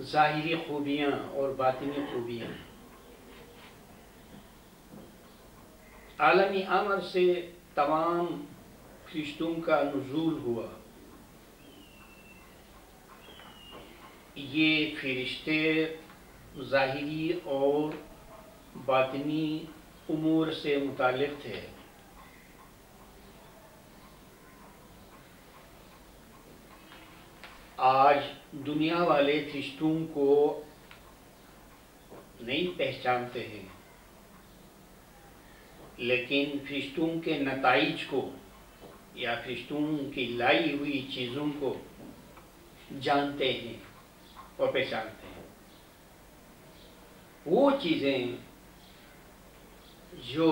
ظاہری خوبیاں اور باطنی خوبیاں عالمی امر سے تمام فرشتوں کا نزول ہوا۔ یہ فرشتے ظاہری اور باطنی امور سے متعلق تھے۔ آج دنیا والے فرشتوں کو نہیں پہچانتے ہیں، لیکن فرشتوں کے نتائج کو یا فرشتوں کی لائی ہوئی چیزوں کو جانتے ہیں اور پہچانتے ہیں۔ وہ چیزیں جو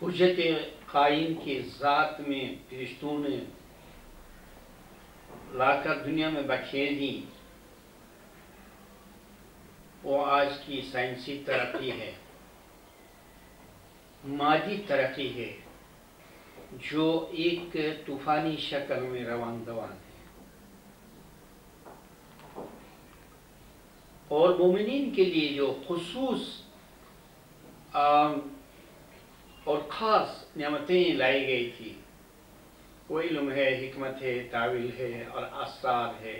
حجت قائم کی ذات میں فرشتوں نے لا کر دنیا میں بکھیر دی، وہ آج کی سائنسی ترقی ہے، مادی ترقی ہے، جو ایک طوفانی شکل میں روان دوان ہے۔ اور مومنین کے لیے جو خصوص اور خاص نعمتیں لائی گئی تھی، وہ علم ہے، حکمت ہے، تعویل ہے اور اسرار ہے۔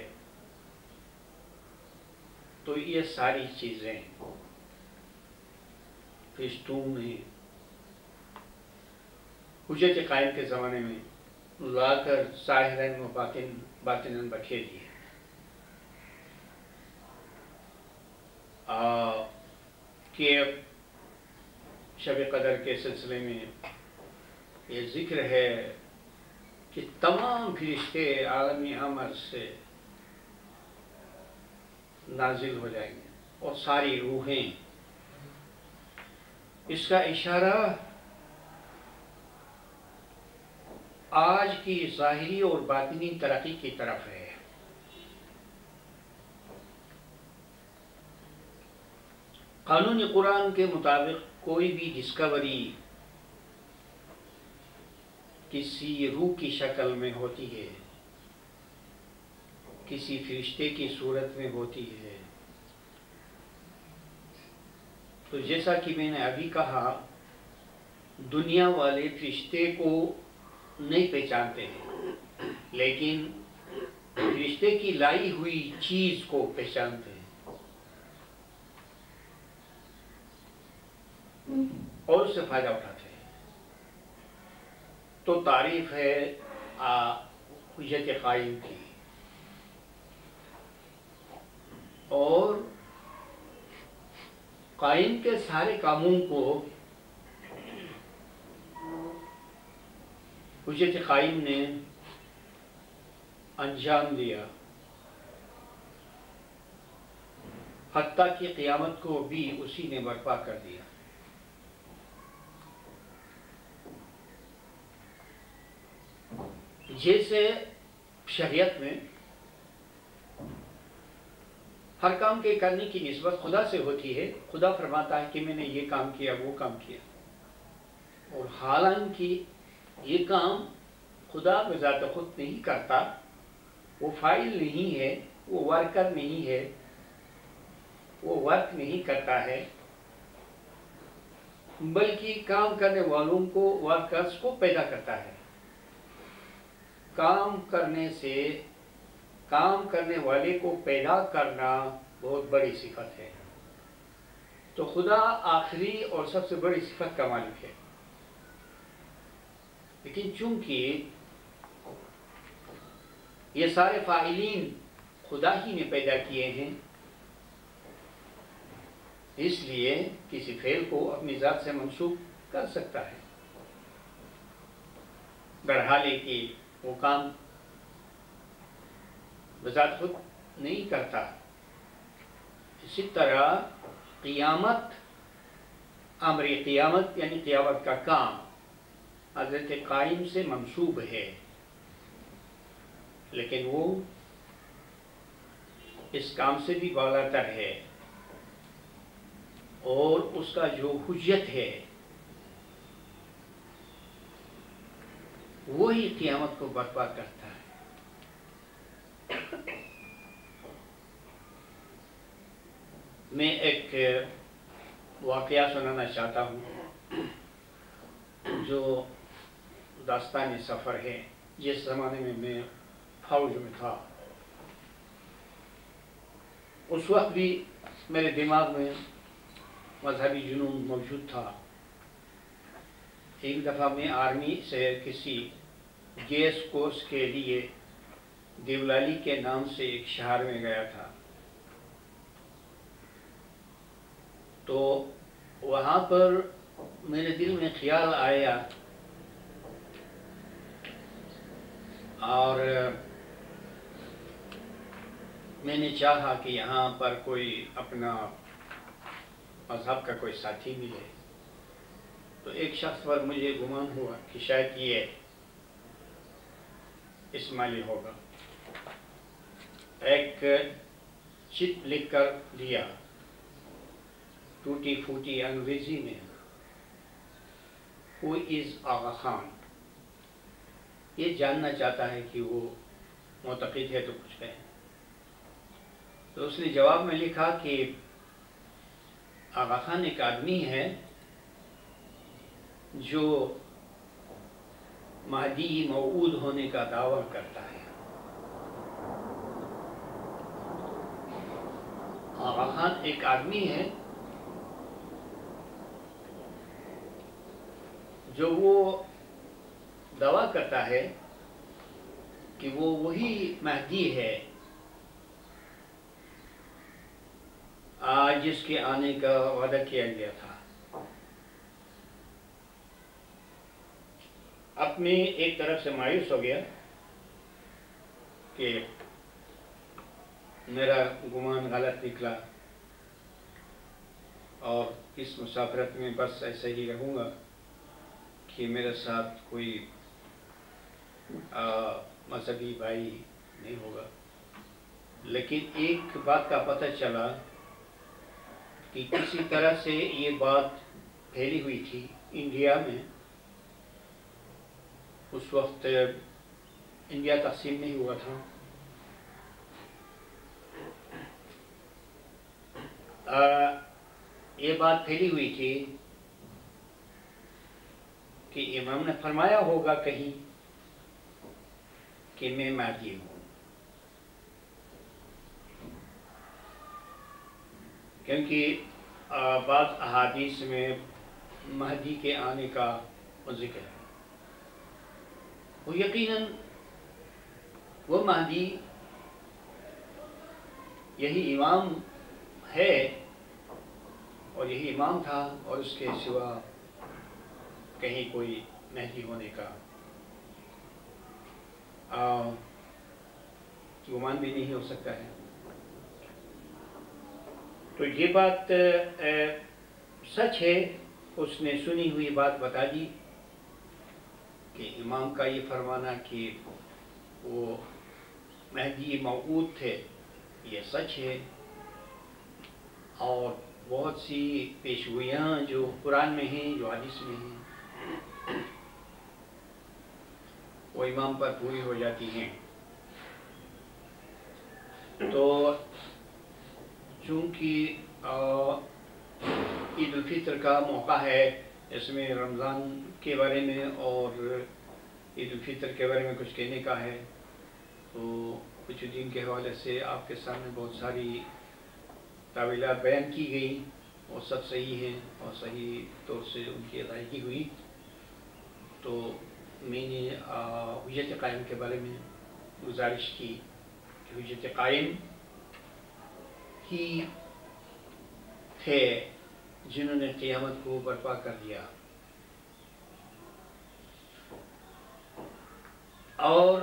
تو یہ ساری چیزیں فرشتوں نے حجت قائم کے زمانے میں لا کر ظاہراً و باطناً بکھیر دی ہے۔ کہ شب قدر کے سلسلے میں یہ ذکر ہے کہ تمام فرشتے عالمی امر سے نازل ہو جائیں گے اور ساری روحیں۔ اس کا اشارہ آج کی ظاہری اور باطنی ترقی کی طرف ہے۔ قانون قرآن کے مطابق کوئی بھی ڈسکوری کسی روح کی شکل میں ہوتی ہے، کسی فرشتے کی صورت میں ہوتی ہے، تو جیسا کہ میں نے ابھی کہا، دنیا والے فرشتے کو نہیں پہچانتے ہیں، لیکن فرشتے کی لائی ہوئی چیز کو پہچانتے ہیں اور اس سے فائدہ اٹھاتے ہیں۔ تو تعریف ہے حجت قائم کی، اور قائم کے سارے کاموں کو حجت قائم نے انجام دیا، حتیٰ کہ قیامت کو بھی اسی نے برپا کر دیا۔ جیسے شریعت میں ہر کام کے کرنے کی نسبت خدا سے ہوتی ہے، خدا فرماتا ہے کہ میں نے یہ کام کیا، وہ کام کیا، اور حالانکہ یہ کام خدا بذات خود نہیں کرتا، وہ فاعل نہیں ہے، وہ ورکر نہیں ہے، وہ ورک نہیں کرتا ہے، بلکہ کام کرنے والوں کو، ورکرز کو پیدا کرتا ہے۔ کام کرنے والے کو پیدا کرنا بہت بڑی صفت ہے۔ تو خدا آخری اور سب سے بڑی صفت کا مالک ہے، لیکن چونکہ یہ سارے فاعلین خدا ہی نے پیدا کیے ہیں، اس لیے کسی فعل کو اپنی ذات سے منسوب کر سکتا ہے، بہرحال کہ وہ کام بذات خود نہیں کرتا۔ اسی طرح قیامت، امر قیامت یعنی قیامت کا کام حضرت قائم سے منسوب ہے، لیکن وہ اس کام سے بھی بالاتر ہے، اور اس کا جو حجت ہے وہی قیامت کو برپا کرتا ہے۔ میں ایک واقعہ سنانا چاہتا ہوں جو داستانی سفر ہے. جس زمانے میں فوج میں تھا اس وقت بھی میرے دماغ میں مذہبی جنون موجود تھا. ایک دفعہ میں آرمی سے کسی گیس کورس کے لیے دیولالی کے نام سے ایک شہر میں گیا تھا. تو وہاں پر میرے دل میں خیال آیا اور میں نے چاہا کہ یہاں پر کوئی اپنا مذہب کا کوئی ساتھی ملے. تو ایک شخص پر مجھے گمان ہوا کہ شاید یہ اسماعیلی ہوگا. ایک چٹ لکھ کر دیا ٹوٹی پھوٹی انگریزی میں, Who is آغا خان. یہ جاننا چاہتا ہے کہ وہ معتقد ہے تو کچھ کہیں. تو اس نے جواب میں لکھا کہ آغا خان ایک آدمی ہے جو مہدی موعود ہونے کا دعویٰ کرتا ہے. آغا خان ایک آدمی ہے جو وہ دعویٰ کرتا ہے کہ وہ وہی مہدی ہے جس کے آنے کا وعدہ کیا گیا تھا. اب میں ایک طرف سے مایوس ہو گیا کہ میرا گمان غلط نکلا اور اس مسافرت میں بس ایسے ہی رہوں گا کہ میرے ساتھ کوئی مذہبی بھائی نہیں ہوگا. لیکن ایک بات کا پتہ چلا کہ کسی طرح سے یہ بات پھیلی ہوئی تھی انڈیا میں. اس وقت انڈیا تقسیم نہیں ہوا تھا. یہ بات پھیلی ہوئی تھی کہ امام نے فرمایا ہوگا کہیں کہ میں مہدی ہوں, کیونکہ بعض احادیث میں مہدی کے آنے کا ذکر ہے. وہ یقیناً وہ مہدی یہی امام ہے اور یہی امام تھا اور اس کے سوا کہیں کوئی مہدی ہونے کا گمان بھی نہیں ہو سکتا ہے. تو یہ بات سچ ہے. اس نے سنی ہوئی بات بتا دی کہ امام کا یہ فرمانا کہ وہ مہدی موعود تھے یہ سچ ہے. اور بہت سی پیشگوئیاں جو قرآن میں ہیں جو حدیث میں ہیں وہ امام پر پوری ہو جاتی ہیں. تو چونکہ عید الفطر کا موقع ہے, اس میں رمضان کے بارے میں اور عید الفطر کے بارے میں کچھ کہنے کا ہے, تو کچھ دین کے حوالے سے آپ کے سامنے بہت ساری تعویلات بیان کی گئی اور سب صحیح ہیں اور صحیح طور سے ان کی ادائیگی ہوئی. تو میں نے حجت قائم کے بارے میں گزارش کی کہ حجت قائم ہی تھے جنہوں نے قیامت کو برپا کر دیا. اور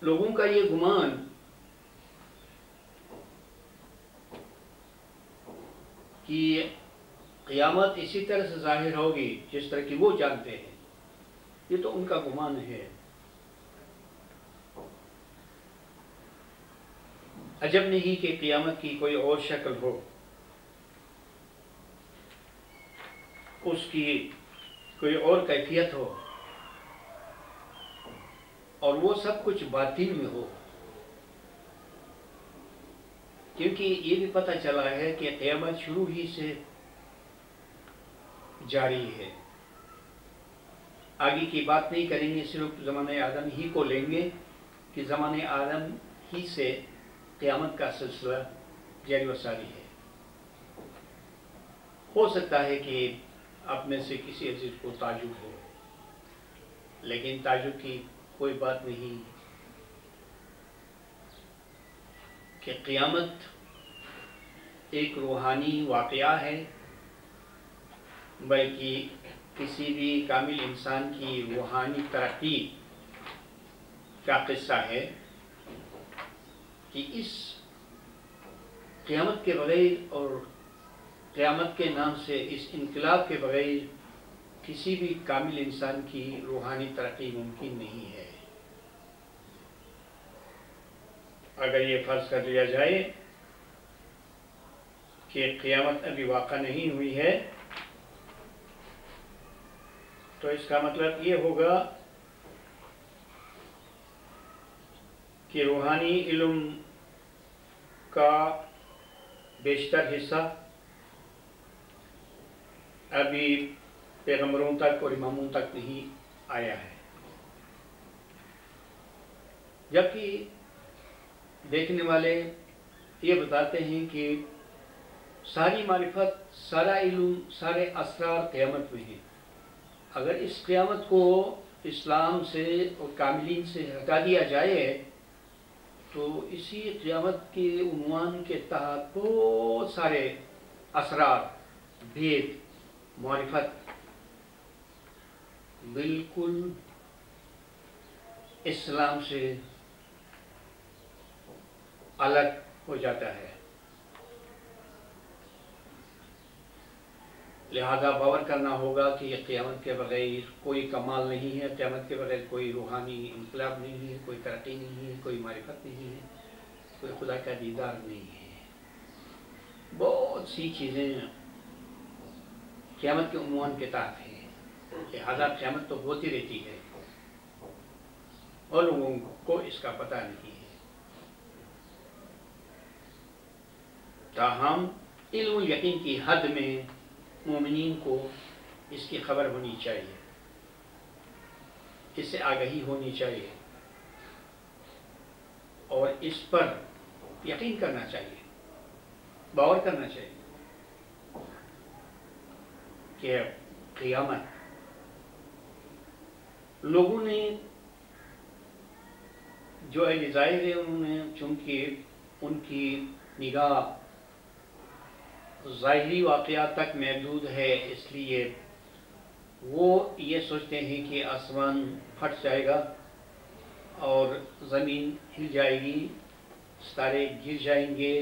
لوگوں کا یہ گمان کہ قیامت اسی طرح سے ظاہر ہوگی جس طرح کی وہ جانتے ہیں, یہ تو ان کا گمان ہے. عجب نہیں کہ قیامت کی کوئی اور شکل ہو, اس کی کوئی اور کیفیت ہو اور وہ سب کچھ باطن میں ہو. کیونکہ یہ بھی پتہ چلا ہے کہ قیامت شروع ہی سے جاری ہے. آگے کی بات نہیں کریں گے، صرف زمانہ آدم ہی کو لیں گے کہ زمانہ آدم ہی سے قیامت کا سلسلہ جاری و ساری ہے. ہو سکتا ہے کہ آپ میں سے کسی عزیز کو تعجب ہو، لیکن تعجب کی کوئی بات نہیں کہ قیامت ایک روحانی واقعہ ہے، بلکہ کسی بھی کامل انسان کی روحانی ترقی کا قصہ ہے کہ اس قیامت کے بغیر اور قیامت کے نام سے اس انقلاب کے بغیر کسی بھی کامل انسان کی روحانی ترقی ممکن نہیں ہے. اگر یہ فرض کر لیا جائے کہ قیامت ابھی واقع نہیں ہوئی ہے تو اس کا مطلب یہ ہوگا کہ روحانی علم کا بیشتر حصہ ابھی پیغمبروں تک اور اماموں تک نہیں آیا ہے، جبکہ دیکھنے والے یہ بتاتے ہیں کہ ساری معرفت، سارا علم، سارے اسرار قیامت میں ہیں. اگر اس قیامت کو اسلام سے اور کاملین سے ہٹا دیا جائے تو اسی قیامت کے عنوان کے تحت بہت سارے اسرار، بھید، معرفت بالکل اسلام سے الگ ہو جاتا ہے. لہذا باور کرنا ہوگا کہ یہ قیامت کے بغیر کوئی کمال نہیں ہے، قیامت کے بغیر کوئی روحانی انقلاب نہیں ہے، کوئی ترقی نہیں ہے، کوئی معرفت نہیں ہے، کوئی خدا کا دیدار نہیں ہے. بہت سی چیزیں قیامت کے عنوان کے تحت ہیں. لہذا قیامت تو ہوتی رہتی ہے اور لوگوں کو اس کا پتہ نہیں ہے. تاہم علم الیقین کی حد میں مومنین کو اس کی خبر ہونی چاہیے، اس سے آگہی ہونی چاہیے اور اس پر یقین کرنا چاہیے، باور کرنا چاہیے کہ قیامت لوگوں نے جو اہل ظاہر ہے انہوں نے چونکہ ان کی نگاہ ظاہری واقعات تک محدود ہے، اس لیے وہ یہ سوچتے ہیں کہ آسمان پھٹ جائے گا اور زمین ہل جائے گی، ستارے گر جائیں گے،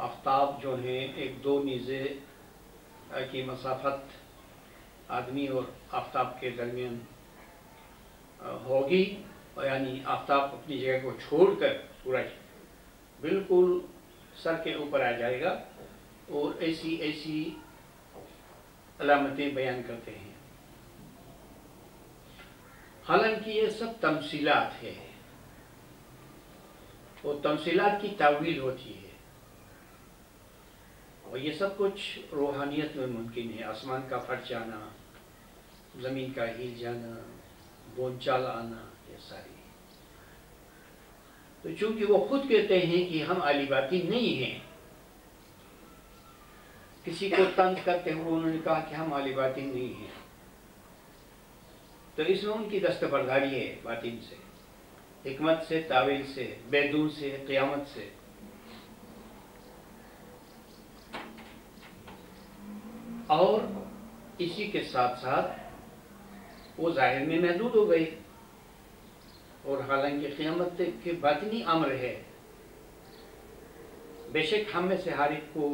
آفتاب جو ہیں ایک دو نیزے کی مسافت آدمی اور آفتاب کے درمیان ہوگی، یعنی آفتاب اپنی جگہ کو چھوڑ کر سورج بالکل سر کے اوپر آ جائے گا، اور ایسی ایسی علامتیں بیان کرتے ہیں. حالانکہ یہ سب تمثیلات ہے اور تمثیلات کی تعویل ہوتی ہے، اور یہ سب کچھ روحانیت میں ممکن ہے. آسمان کا پھٹ جانا، زمین کا ہل جانا، بونچال آنا، یہ ساری. تو چونکہ وہ خود کہتے ہیں کہ ہم عالی باطن نہیں ہیں، کسی کو طنز کرتے ہوئے انہوں نے کہا کہ ہم عالی باطن نہیں ہیں، تو اس میں ان کی دستبرداری ہے باطن سے، حکمت سے، تعویل سے، بیدون سے، قیامت سے. اور اسی کے ساتھ ساتھ وہ ظاہر میں محدود ہو گئی، اور حالانکہ قیامت کے باطنی امر ہے. بے شک ہم میں سے ہر ایک کو